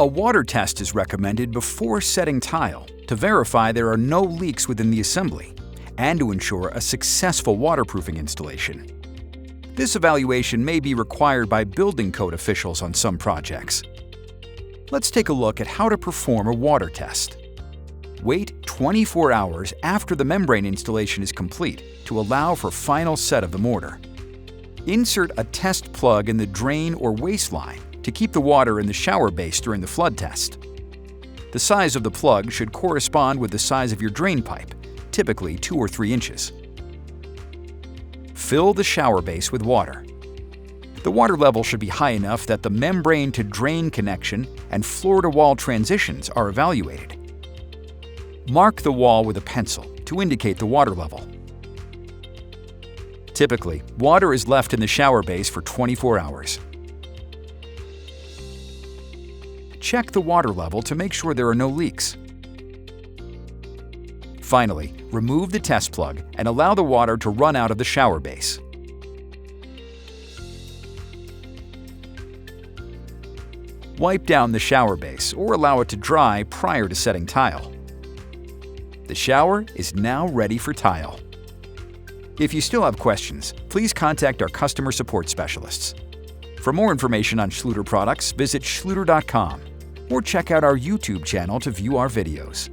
A water test is recommended before setting tile to verify there are no leaks within the assembly and to ensure a successful waterproofing installation. This evaluation may be required by building code officials on some projects. Let's take a look at how to perform a water test. Wait 24 hours after the membrane installation is complete to allow for final set of the mortar. Insert a test plug in the drain or waste line to keep the water in the shower base during the flood test. The size of the plug should correspond with the size of your drain pipe, typically 2 or 3 inches. Fill the shower base with water. The water level should be high enough that the membrane to drain connection and floor-to-wall transitions are evaluated. Mark the wall with a pencil to indicate the water level. Typically, water is left in the shower base for 24 hours. Check the water level to make sure there are no leaks. Finally, remove the test plug and allow the water to run out of the shower base. Wipe down the shower base or allow it to dry prior to setting tile. The shower is now ready for tile. If you still have questions, please contact our customer support specialists. For more information on Schluter products, visit schluter.com or check out our YouTube channel to view our videos.